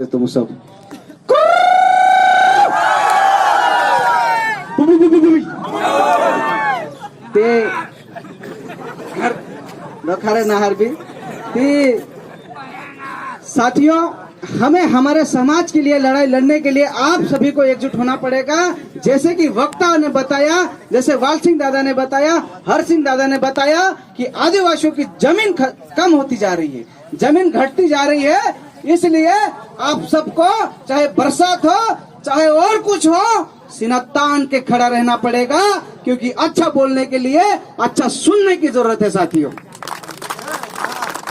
तुम सब ते घर रखारे नहर भी साथियों, हमें हमारे समाज के लिए लड़ाई लड़ने के लिए आप सभी को एकजुट होना पड़ेगा। जैसे कि वक्ता ने बताया, जैसे वाल सिंह दादा ने बताया, हर सिंह दादा ने बताया कि आदिवासियों की जमीन कम होती जा रही है, जमीन घटती जा रही है। इसलिए आप सबको चाहे बरसात हो चाहे और कुछ हो, सीना तान के खड़ा रहना पड़ेगा, क्योंकि अच्छा बोलने के लिए अच्छा सुनने की जरूरत है। साथियों,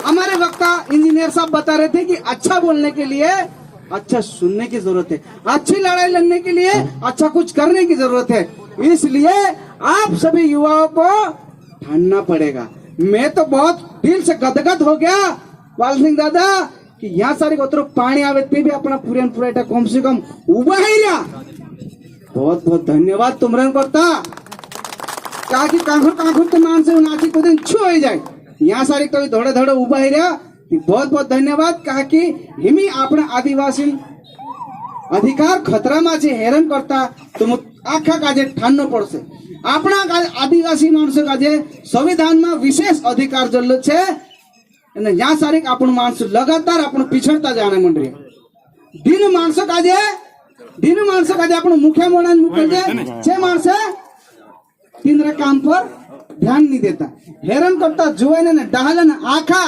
हमारे वक्ता इंजीनियर साहब बता रहे थे कि अच्छा बोलने के लिए अच्छा सुनने की जरूरत है, अच्छी लड़ाई लड़ने के लिए अच्छा कुछ करने की जरूरत है। इसलिए आप सभी युवाओं को ठानना पड़ेगा। मैं तो बहुत दिल से गदगद हो गया वाल सिंह दादा कि यहाँ सारी उतरो पानी आवे ते भी अपना पूरे पूरा कम से कम उबा है या। बहुत बहुत धन्यवाद तुमरन करता कहा कि कांखुर तो मान से नाची को दिन छू हो जाए, यहाँ सारी कभी धोड़े धोड़े उबा है रहा। बहुत बहुत धन्यवाद कहा कि हिमी अपना आदिवासी अधिकार खतरा में हेरान करता तुम आखा काजे ठान्नो पड़से। अपना आदिवासी माणसों काजे संविधान में विशेष अधिकार जल्लो छे, यहाँ सारी अपन माणस लगातार अपन पिछड़ता जाने मंडरी। दिन माणसों काजे अपन मुख्य मोड़ा छे माणस तीन काम पर ध्यान नहीं देता, हेरान करता जुए ने डहाले ने आखा।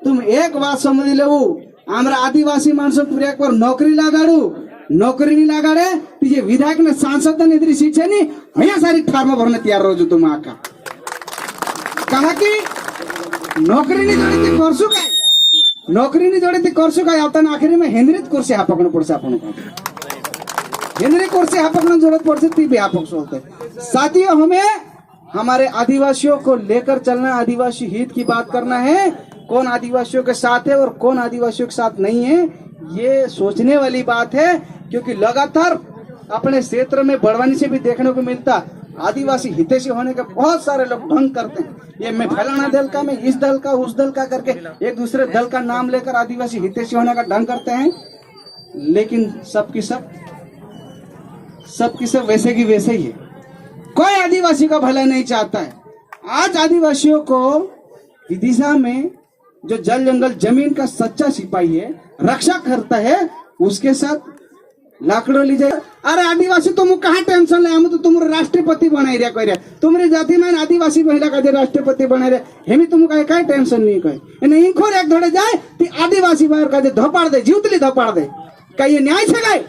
तुम एक बात समझ लो, हमारा आदिवासी माणसों पूरे एक बार नौकरी लगाड़ू, नौकरी नहीं लगाड़े तीजे विधायक ने सांसद ने इतनी सीट है नहीं, यहाँ सारी ठार में भरने तैयार रहो तुम आखा। कहा कि नौकरी नहीं जोड़ी थी करसु काय, नौकरी नहीं जोड़ी थी करसु काय। आता आखिरी में हेनरीत कुर्सी हा पकड़ना पड़से अपन को, हेनरी कुर्सी हा पकड़ना जरूरत पड़से ती भी आप सोचते। साथियों, हमें हमारे आदिवासियों को लेकर चलना, आदिवासी हित की बात करना है। कौन आदिवासियों के साथ है और कौन आदिवासियों के साथ नहीं है, ये सोचने वाली बात है। क्योंकि लगातार अपने क्षेत्र में बड़वानी से भी देखने को मिलता, आदिवासी हितैषी होने के बहुत सारे लोग ढंग करते हैं। ये मैं फलाना दल का, मैं इस दल का, उस दल का करके एक दूसरे दल का नाम लेकर आदिवासी हितैषी होने का ढंग करते हैं। लेकिन सबकी सब वैसे की वैसे ही है। कोई आदिवासी का भला नहीं चाहता है। आज आदिवासियों को विदिशा में जो जल जंगल जमीन का सच्चा सिपाही है, रक्षा करता है, उसके साथ लाकड़ो ली जाए। अरे आदिवासी तुम कहाँ टेंशन ले, हम तो तुम राष्ट्रपति बनाई रहा कह तुम्हारी जाति में आदिवासी महिला का राष्ट्रपति बना रहे हेमी तुम कहे टेंशन नहीं कहे इंखोर एक धोड़े जाए ती आदिवासी बाहर का धपाड़ दे, जीवतली धपाड़ दे। क्या ये न्याय छे गाय?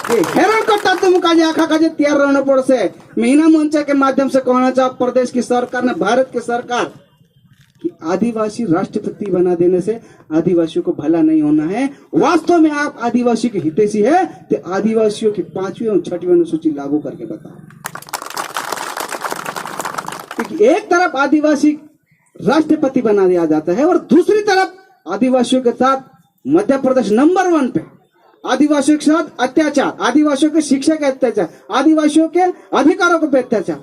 ये हैरान करता तुम काजे आखा काजे तैयार रहना पड़से। महीना मंच के माध्यम से कहना चाह प्रदेश की सरकार ने, भारत की सरकार कि आदिवासी राष्ट्रपति बना देने से आदिवासियों को भला नहीं होना है। वास्तव में आप आदिवासी के हितैषी है तो आदिवासियों की 5वीं और 6वीं अनुसूची लागू करके बताओ। क्योंकि एक तरफ आदिवासी राष्ट्रपति बना दिया जाता है और दूसरी तरफ आदिवासियों के साथ मध्य प्रदेश नंबर 1 पे, आदिवासियों के साथ अत्याचार, आदिवासियों के शिक्षा के अत्याचार, आदिवासियों के अधिकारों को अत्याचार,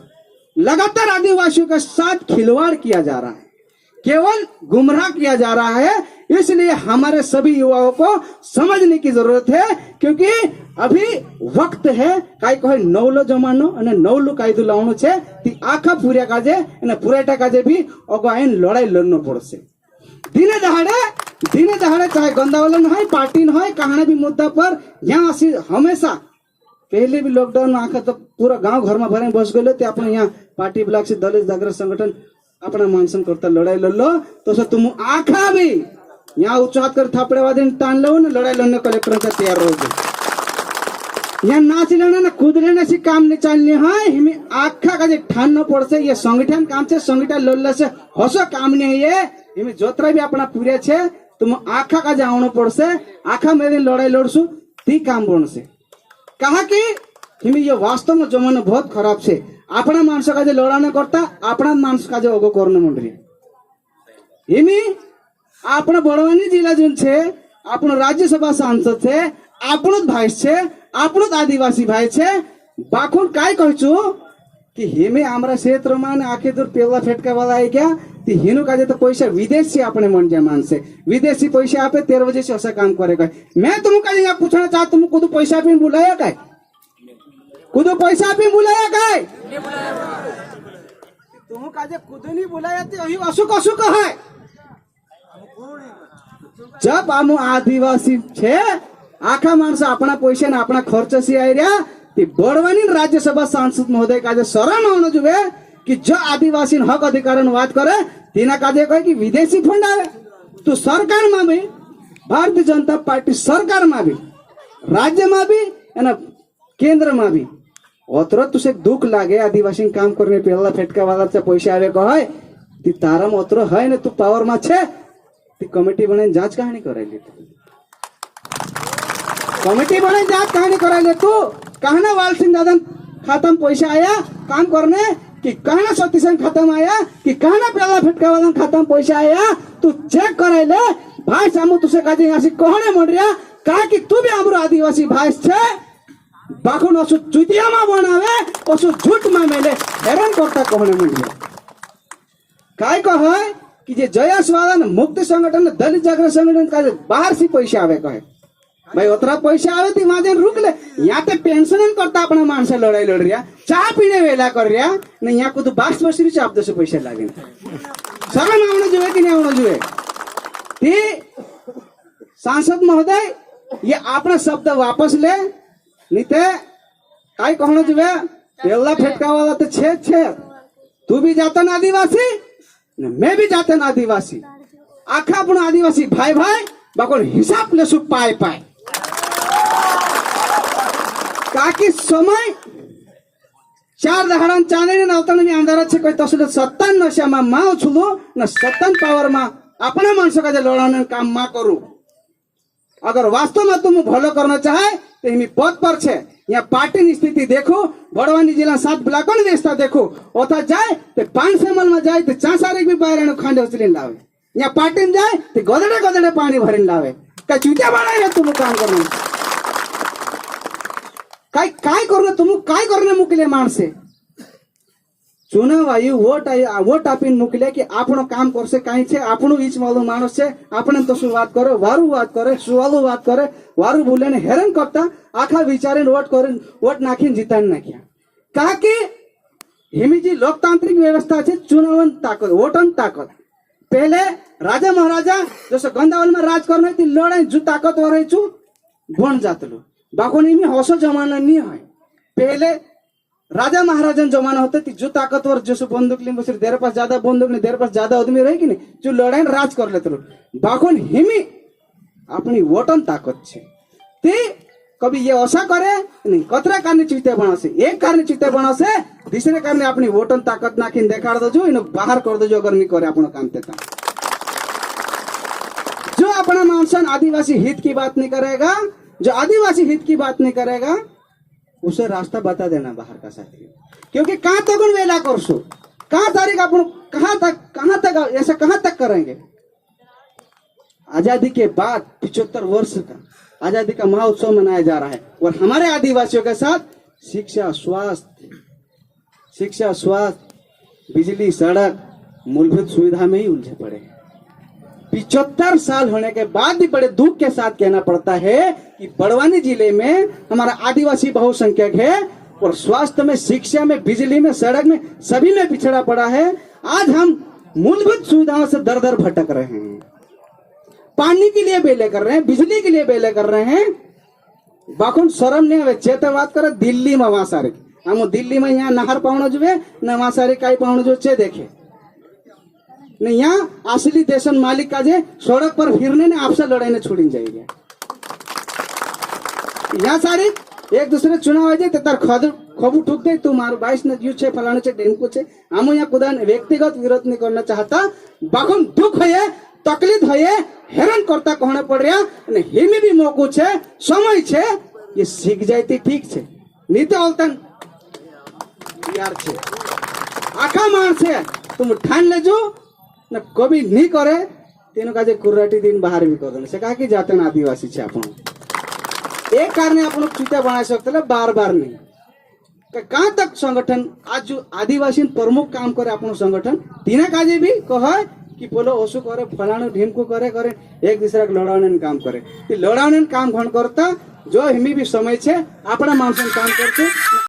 लगातार आदिवासियों के साथ खिलवाड़ किया जा रहा है, केवल गुमराह किया जा रहा है। इसलिए हमारे सभी युवाओं को समझने की जरूरत है, क्योंकि अभी वक्त है काई कहे नौलो जमानो અને નવલું કાયદું લાવવાનું છે ती આખા પૂર્યા કાજે અને પુરેટા કાજે भी અગાઈન લડાઈ લડનો પડશે। दिने दहाड़े चाहे गंदावलन है, पार्टी है, कहानी भी मुद्दा पर यहाँ हमेशा पहले भी लॉकडाउन में आखा तो पूरा गांव घर में भरे बस गए थे। अपने यहाँ पार्टी ब्लॉक से दलित जागृत संगठन अपना मानसन करता लड़ाई लड़ लो तो से तुम आखा भी यहाँ उच्चात कर थापड़े वादे तान लो ना, लड़ाई लड़ने कलेक्टर का तैयार रहो। यहाँ नाच लेना ना कूद लेना से काम नहीं चलने है, हमें आखा का ठान पड़ से ये संगठन काम से संगठन लड़ने से हसो काम नहीं है। हमें जोतरा भी अपना पूरे छे तुम आखा का जावनो पड़ से आखा मेरे लड़ाई लड़सु ती काम बन से। कहा कि हमें ये वास्तव में जमाना बहुत खराब से अपना मानस का लड़ाने करता अपना मानस का अगो करने मंडरी हिमी अपना बड़वानी जिला जो छे अपनो राज्यसभा सांसद छे, अपनो भाई छे, अपनो आदिवासी भाई छे। बाखुन काय कहछु कि हेमे हमरा क्षेत्र में आखे दूर पेला फेटका वाला है क्या ती हिनु काजे तो पैसा विदेशी अपने मन जे मान से विदेशी पैसा आपे 13 बजे से ऐसा काम करेगा। मैं तुम काजे यहाँ पूछना चाहता तुम खुद पैसा भी बुलाया काय खुद पैसा भी बुलाया काय तुम काजे खुद नहीं बुलाया ते वही अशुक अशुक है। जब हम आदिवासी छे आखा माणस अपना पैसा ने अपना खर्च से आई रहा ती बड़वानी राज्यसभा सांसद महोदय काजे शरण आउन जुवे कि जो आदिवासी हक अधिकार बात करे तीना काजे कहे कि विदेशी फंड आवे तो सरकार में भी भारतीय जनता पार्टी सरकार में भी राज्य में भी केंद्र में भी अतर तुझे दुख लागे आदिवासी काम करने पेला फेटका वाला पैसा आवे कहे ती तारा में अतर है न तू पावर में छे ती कमिटी बने जांच कहानी कराइले कमिटी बने जांच कहानी कराइले तू कहना वाल सिंह दादा खाता में पैसा आया काम करने कि कहना सतीशन खाता में आया कि कहना पेला फेटका वाला खाता में पैसा आया तू चेक कराइले भाई सामू तुझे काजे यहाँ से कहने मन रहा कहा कि तू भी हमरो आदिवासी भाई छे बाखुन असु चुतिया में बनावे असु झूठ में मेले हैरान करता कहने मन रहा काय कहे कि जे जयस वाला मुक्ति संगठन दलित जागरण संगठन का बाहर से पैसा आवे कहे भाई उतना पैसा आवे थी वहां रुक ले यहाँ पे पेंशन करता अपना मान से लड़ाई लड़ रहा चाह पीने वेला कर रहा नहीं यहाँ को तो 22 वर्ष भी चाप से पैसा लागे शरण आने जुए कि नहीं आने जुए ती सांसद महोदय ये अपना शब्द वापस ले नहीं ते काय कहना जुए पेला फेटका वाला तो छे तू भी जाता ना आदिवासी मैं भी जाता ना आदिवासी आखा अपना आदिवासी भाई भाई बाकोल हिसाब ले सु पाए पाए काकी समय 4 दहाडान चांदणी नव्हता मी अंधारात छे कोई तसले 57 नशा माव छुलो न 57 पावर मा अपना माणसों का लड़ाने काम मा करू अगर वास्तव में तुम भलो करना चाहे तो हिमी पद पर छे यहाँ पार्टी की स्थिति देखो बड़वानी जिला 7 ब्लॉक व्यवस्था देखो ओथा जाए तो 500 मल में जाए तो 4 सारे भी बाहर खांडे उचली लावे यहाँ पार्टी में जाए तो गदड़े गदड़े पानी भरी लावे का चूतिया बनाए तुम काम करने काय करने तुम काय करने मुकले माणसे चुनाव आयु वोट आपीन मुकले कि आपनो काम करसे काई छे आपनो ईच वालो माणस छे आपने तो शुरुआत करे वारू बात करे सुवालो बात करे वारू बोले ने हैरान करता आखा विचारे वोट नाखीन जितान नाख्या कहा कि हिमी जी लोकतांत्रिक व्यवस्था छे चुनावन ताकत वोटन ताकत पहले राजा महाराजा जैसे गंदावल में राज करने थी लड़ाई जो ताकतवर है छु बन जातलो बाकोनी में हौसो जमाना नहीं है पहले राजा महाराजा जमाना होते थी जो ताकतवर जैसे बंदूक ले बस देर पास ज्यादा बंदूक नहीं देर पास ज्यादा आदमी रहे कि नहीं जो लड़ाई राज कर लेते बाकोन हिमी अपनी वोटन ताकत छे ते कभी ये ऐसा करे नहीं कतरा कारण चीते बना से एक कारण चीते बना से दूसरे कारण अपनी वोटन ताकत नाखीन देखा दो जो इन्हें बाहर कर दो जो अगर नहीं करे अपना काम देता जो अपना मानसन आदिवासी हित की बात नहीं करेगा जो आदिवासी हित की बात नहीं करेगा उसे रास्ता बता देना बाहर का साथी क्योंकि कहां तक वेला कर सो कहां तारीख अपन कहां तक ऐसा कहां तक करेंगे आजादी के बाद 75 वर्ष का आजादी का महोत्सव मनाया जा रहा है और हमारे आदिवासियों के साथ शिक्षा स्वास्थ्य बिजली सड़क मूलभूत सुविधा में ही उलझे पड़े हैं 75 साल होने के बाद भी बड़े दुख के साथ कहना पड़ता है कि बड़वानी जिले में हमारा आदिवासी बहुसंख्यक है और स्वास्थ्य में शिक्षा में बिजली में सड़क में सभी में पिछड़ा पड़ा है। आज हम मूलभूत सुविधाओं से दर दर भटक रहे हैं पानी के लिए बेले कर रहे हैं बिजली के लिए बेले कर रहे हैं बाकुन शर्म नहीं हवे चेता बात करे दिल्ली में वहां सारे हम दिल्ली में यहाँ नहर पाउन जुए न वहां सारे काई पाउन जो चे देखे नहीं यहाँ असली देशन मालिक का जे सड़क पर फिरने ने आपसे लड़ाई ने छोड़ी जाएगी यहाँ सारी एक दूसरे चुनाव आ जाए तार खबू ठुक दे तू मारो 22 ने यू छे फलाने छे डेंकू छे हम यहाँ खुदा व्यक्तिगत विरोध नहीं करना चाहता बाकुन दुख है तकलीफ है हैरान करता कहना पड़ रहा हिमी भी मौकू छे समय छे ये सीख जाती ठीक छे नीति ओलतन यार छे आखा मार छे तुम ठान ले जो न कभी नहीं करे तीनों का जे कुर्राटी दिन बाहर भी कर दो से कहा कि जाते ना आदिवासी छे अपन एक कारण अपन चुता बना सकते बार बार नहीं कहाँ तक संगठन आज जो आदिवासी प्रमुख काम करे अपन संगठन तीना काजे भी कह कि बोलो ओसु करे फलाणु ढीमको करे करे एक दूसरा के लड़ाने काम करे लड़ाने काम घन करता जो हिमी भी समय छे अपना मानसन काम करते